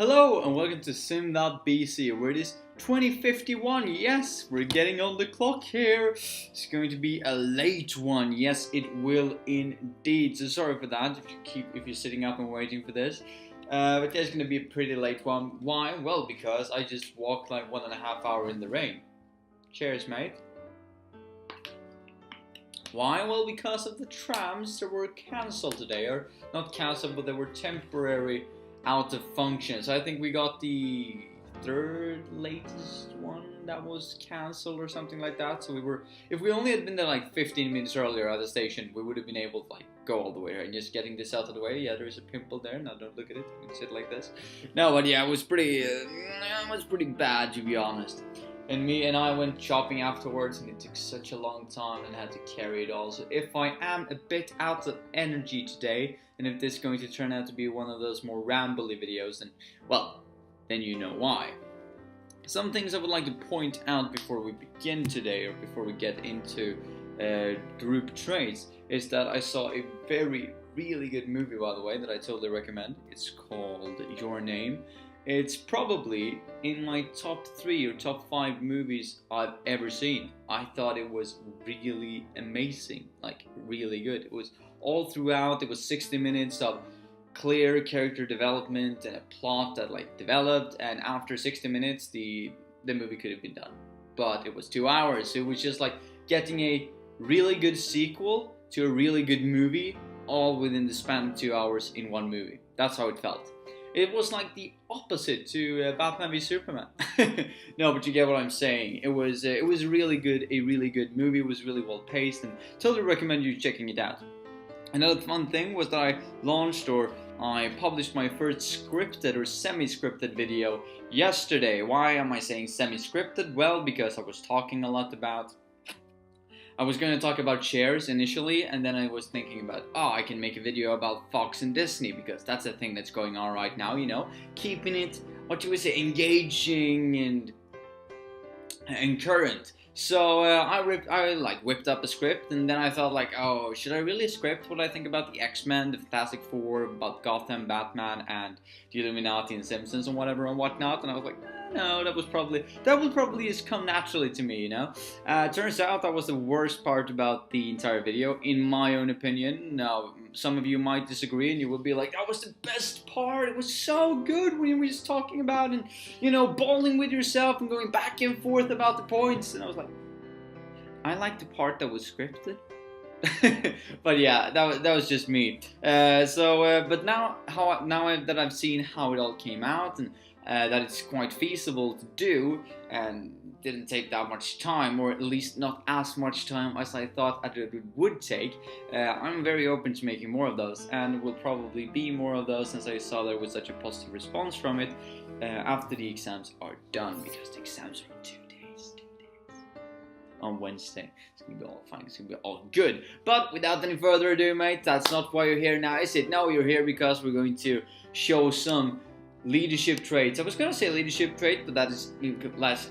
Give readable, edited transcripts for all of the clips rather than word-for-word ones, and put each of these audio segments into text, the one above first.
Hello and welcome to Sim.bc, where it is 2051. Yes, we're getting on the clock here. It's going to be a late one. Yes, it will indeed. So sorry for that if you're sitting up and waiting for this. But there's going to be a pretty late one. Why? Well, because I just walked like 1.5 hours in the rain. Cheers, mate. Why? Well, because of the trams that were cancelled today, or not cancelled, but they were temporary out of function. So I think we got the third latest one that was cancelled or something like that. So if we only had been there like 15 minutes earlier at the station, we would have been able to like go all the way here. And just getting this out of the way, yeah, there is a pimple there. Now don't look at it. You can sit like this. No, but yeah, it was pretty bad, to be honest. And I went shopping afterwards, and it took such a long time and had to carry it all. So if I am a bit out of energy today, and if this is going to turn out to be one of those more rambly videos, then, well, then you know why. Some things I would like to point out before we begin today, or before we get into group traits, is that I saw a really good movie, by the way, that I totally recommend. It's called Your Name. It's probably in my top 3 or top 5 movies I've ever seen. I thought it was really amazing, like really good. It was all throughout. It was 60 minutes of clear character development and a plot that like developed. And after 60 minutes, the movie could have been done. But it was 2 hours. So it was just like getting a really good sequel to a really good movie, all within the span of 2 hours in one movie. That's how it felt. It was like the opposite to Batman v Superman. No, but you get what I'm saying. It was really good, a really good movie. It was really well paced, and totally recommend you checking it out. Another fun thing was that I published my first scripted or semi-scripted video yesterday. Why am I saying semi-scripted? Well, because I was talking a lot about. I was going to talk about shares initially, and then I was thinking about, I can make a video about Fox and Disney, because that's a thing that's going on right now, you know, keeping it, engaging and current. So I whipped up a script, and then I thought like, should I really script what I think about the X-Men, the Fantastic Four, about Gotham, Batman, and the Illuminati and Simpsons and whatever and whatnot? And I was like, no, that would probably just come naturally to me, you know. Turns out that was the worst part about the entire video, in my own opinion. Now, some of you might disagree, and you will be like, that was the best part. It was so good when you were just talking about and, you know, bawling with yourself and going back and forth about the points. And I was like, I like the part that was scripted. But yeah, that was just me. But now that I've seen how it all came out, and that it's quite feasible to do and didn't take that much time, or at least not as much time as I thought it would take, I'm very open to making more of those, and will probably be more of those, since I saw there was such a positive response from it after the exams are done, because the exams are in 2 days. On Wednesday. It's gonna be all fine, it's gonna be all good. But without any further ado, mate, that's not why you're here now, is it? No, you're here because we're going to show some leadership traits. I was going to say leadership trait, but that's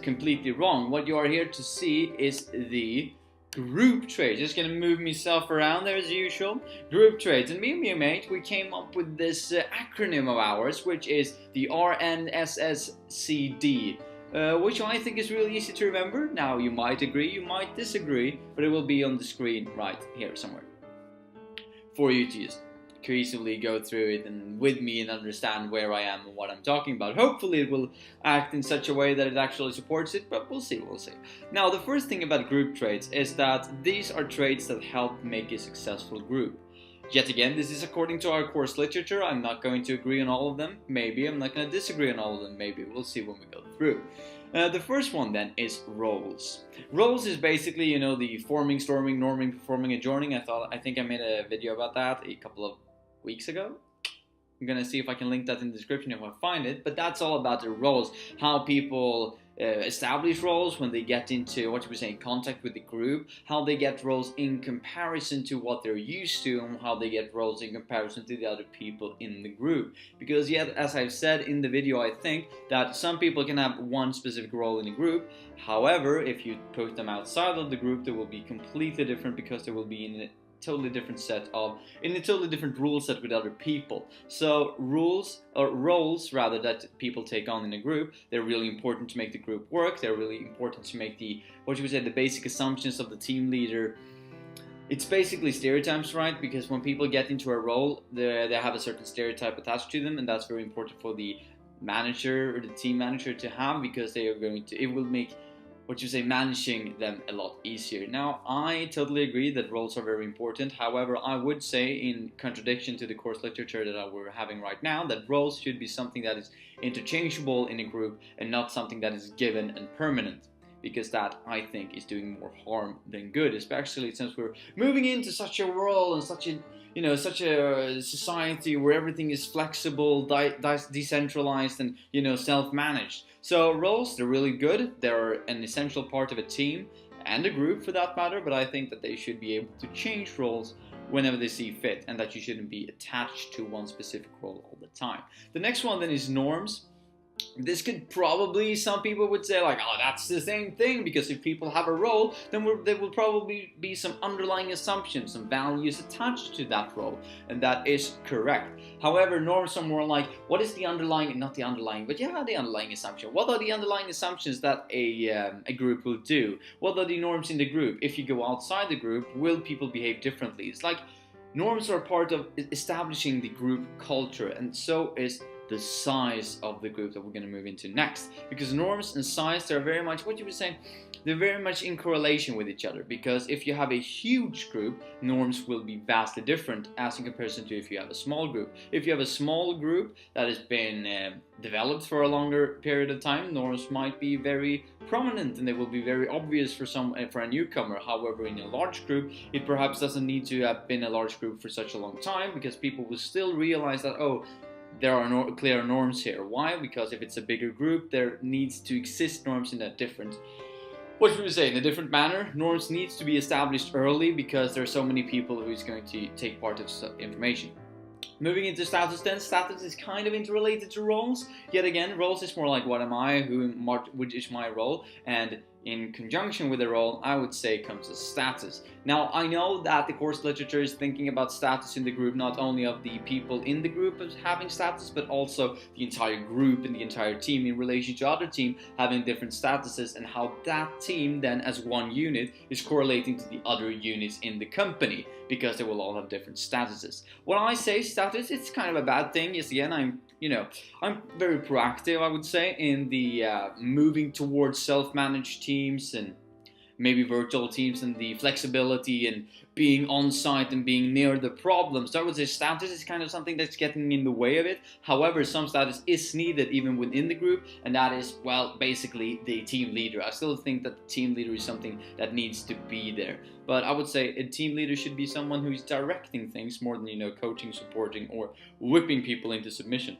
completely wrong. What you are here to see is the group traits. Just going to move myself around there as usual. Group traits. And me and my mate, we came up with this acronym of ours, which is the RNSSCD. Which I think is really easy to remember. Now, you might agree, you might disagree, but it will be on the screen right here somewhere for you to just cohesively go through it and with me and understand where I am and what I'm talking about. Hopefully it will act in such a way that it actually supports it, but we'll see. Now, the first thing about group traits is that these are traits that help make a successful group. Yet again, this is according to our course literature. I'm not going to agree on all of them. Maybe I'm not going to disagree on all of them. Maybe we'll see when we go through. The first one then is roles. Roles is basically, you know, the forming, storming, norming, performing, adjourning. I think I made a video about that a couple of weeks ago. I'm gonna see if I can link that in the description if I find it, but that's all about the roles, how people establish roles when they get into contact with the group, how they get roles in comparison to what they're used to, and how they get roles in comparison to the other people in the group. Because yet, as I've said in the video, I think that some people can have one specific role in a group. However, if you put them outside of the group, they will be completely different, because they will be in totally different in a totally different rule set with other people. So rules, or roles rather, that people take on in a group, they're really important to make the group work. They're really important to make the, what you would say, the basic assumptions of the team leader. It's basically stereotypes, right? Because when people get into a role, they have a certain stereotype attached to them, and that's very important for the manager or the team manager to have, because they are going to, it will make, what you say, managing them a lot easier. Now, I totally agree that roles are very important. However, I would say, in contradiction to the course literature that we're having right now, that roles should be something that is interchangeable in a group and not something that is given and permanent. Because that, I think, is doing more harm than good, especially since we're moving into such a world and such a society where everything is flexible, decentralized, and self-managed. So roles, they're really good. They're an essential part of a team and a group for that matter, but I think that they should be able to change roles whenever they see fit, and that you shouldn't be attached to one specific role all the time. The next one then is norms. This could probably, some people would say like, oh, that's the same thing, because if people have a role, then there will probably be some underlying assumptions, some values attached to that role, and that is correct. However, norms are more like, what is the underlying, not the underlying, but yeah, the underlying assumption. What are the underlying assumptions that a group will do? What are the norms in the group? If you go outside the group, will people behave differently? It's like, norms are part of establishing the group culture, and so is the size of the group that we're going to move into next. Because norms and size, they're very much, what you were saying, they're very much in correlation with each other. Because if you have a huge group, norms will be vastly different as in comparison to if you have a small group. If you have a small group that has been developed for a longer period of time, norms might be very prominent and they will be very obvious for a newcomer. However, in a large group, it perhaps doesn't need to have been a large group for such a long time, because people will still realize that, oh, there are clear norms here. Why? Because if it's a bigger group, there needs to exist norms in a different, what should we say, in a different manner. Norms needs to be established early, because there are so many people who's going to take part of information. Moving into status then, status is kind of interrelated to roles. Yet again, roles is more like, what am I, which is my role, and in conjunction with the role, I would say, comes a status. Now, I know that the course literature is thinking about status in the group, not only of the people in the group as having status, but also the entire group and the entire team in relation to other team having different statuses, and how that team then as one unit is correlating to the other units in the company, because they will all have different statuses. When I say status, it's kind of a bad thing. Yes, again, I'm very proactive, I would say, in the moving towards self-managed teams and maybe virtual teams, and the flexibility and being on site and being near the problems. So I would say status is kind of something that's getting in the way of it. However, some status is needed even within the group, and that is, well, basically the team leader. I still think that the team leader is something that needs to be there. But I would say a team leader should be someone who's directing things more than, coaching, supporting, or whipping people into submission.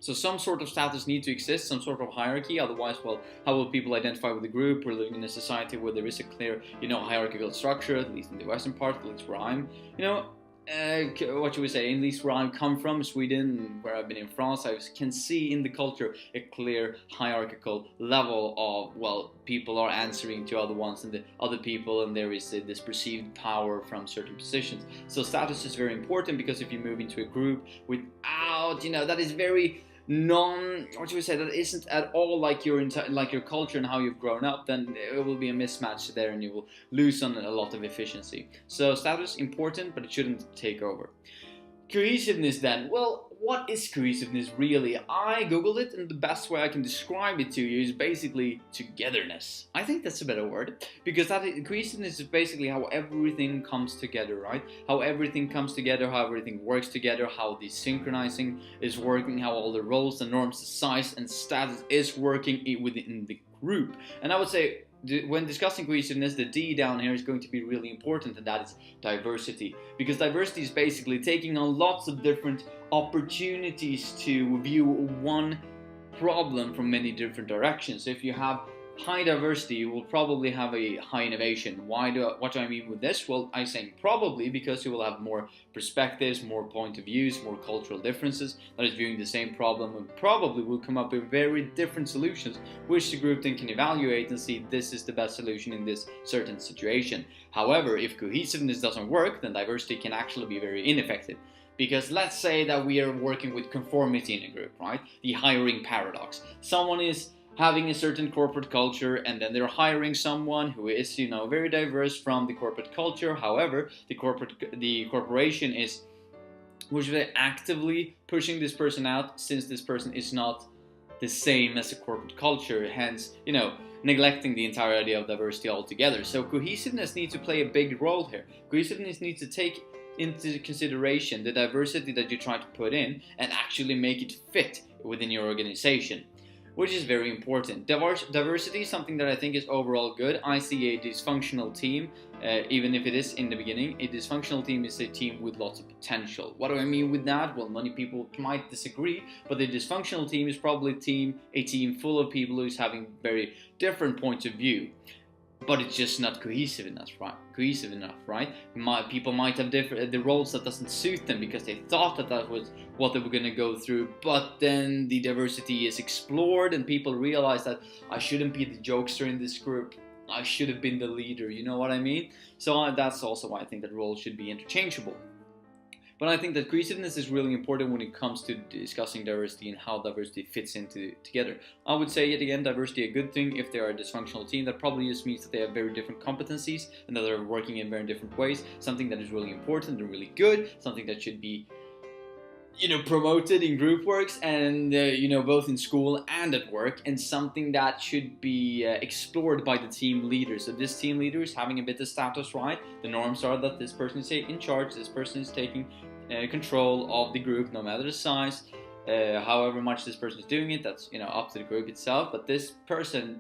So some sort of status needs to exist, some sort of hierarchy. Otherwise, well, how will people identify with the group? We're living in a society where there is a clear, hierarchical structure, at least in the western part, at least where I'm, what should we say, at least where I come from, Sweden, where I've been in France, I can see in the culture a clear hierarchical level of, well, people are answering to other ones and the other people, and there is this perceived power from certain positions. So status is very important, because if you move into a group without, that is very that isn't at all like your culture and how you've grown up, then it will be a mismatch there and you will lose on a lot of efficiency. So status important, but it shouldn't take over. Cohesiveness then. Well, what is cohesiveness really? I googled it, and the best way I can describe it to you is basically togetherness. I think that's a better word, because cohesiveness is basically how everything comes together, right? How everything comes together, how everything works together, how the synchronizing is working, how all the roles, the norms, the size and status is working within the group. And I would say, when discussing cohesiveness, the D down here is going to be really important, and that is diversity. Because diversity is basically taking on lots of different opportunities to view one problem from many different directions. So if you have high diversity will probably have a high innovation. What do I mean with this? Well, I'm saying probably because you will have more perspectives, more point of views, more cultural differences that is viewing the same problem, and probably will come up with very different solutions, which the group then can evaluate and see this is the best solution in this certain situation. However, if cohesiveness doesn't work, then diversity can actually be very ineffective. Because let's say that we are working with conformity in a group, right? The hiring paradox. Someone is having a certain corporate culture, and then they're hiring someone who is, very diverse from the corporate culture. However, the corporation is actively pushing this person out, since this person is not the same as a corporate culture, hence, neglecting the entire idea of diversity altogether. So cohesiveness needs to play a big role here. Cohesiveness needs to take into consideration the diversity that you try to put in and actually make it fit within your organization, which is very important. Diversity is something that I think is overall good. I see a dysfunctional team, even if it is in the beginning, a dysfunctional team is a team with lots of potential. What do I mean with that? Well, many people might disagree, but the dysfunctional team is probably a team full of people who's having very different points of view. But it's just not cohesive enough, right? People might have the roles that doesn't suit them because they thought that was what they were going to go through, but then the diversity is explored and people realize that I shouldn't be the jokester in this group, I should have been the leader, you know what I mean? So that's also why I think that roles should be interchangeable. But I think that cohesiveness is really important when it comes to discussing diversity and how diversity fits together. I would say, yet again, diversity a good thing. If they are a dysfunctional team, that probably just means that they have very different competencies and that they're working in very different ways. Something that is really important and really good. Something that should be, promoted in group works and, both in school and at work, and something that should be explored by the team leader. So this team leader is having a bit of status, right? The norms are that this person is in charge, this person is taking control of the group, no matter the size. However much this person is doing it, that's up to the group itself. But this person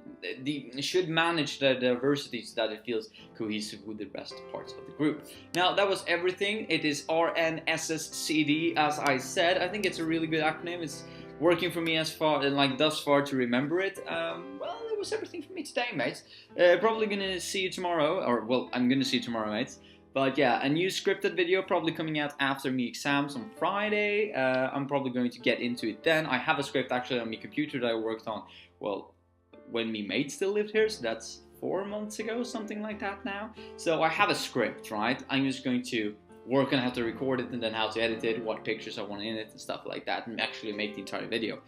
should manage the diversity so that it feels cohesive with the rest parts of the group. Now that was everything. It is RNSSCD, as I said. I think it's a really good acronym. It's working for me thus far to remember it. Well, it was everything for me today, mates. Probably gonna see you tomorrow, I'm gonna see you tomorrow, mates. But yeah, a new scripted video probably coming out after my exams on Friday. I'm probably going to get into it then. I have a script actually on my computer that I worked on, when my mate still lived here, so that's 4 months ago, something like that now. So I have a script, right? I'm just going to work on how to record it and then how to edit it, what pictures I want in it and stuff like that, and actually make the entire video.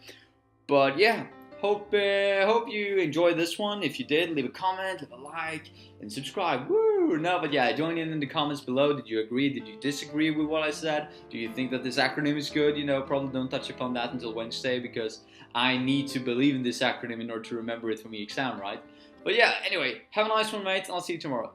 But yeah, hope you enjoyed this one. If you did, leave a comment, leave a like, and subscribe. Woo! No, but yeah, join in the comments below. Did you agree? Did you disagree with what I said? Do you think that this acronym is good? Probably don't touch upon that until Wednesday, because I need to believe in this acronym in order to remember it for my exam, right? But yeah, anyway, have a nice one, mate. I'll see you tomorrow.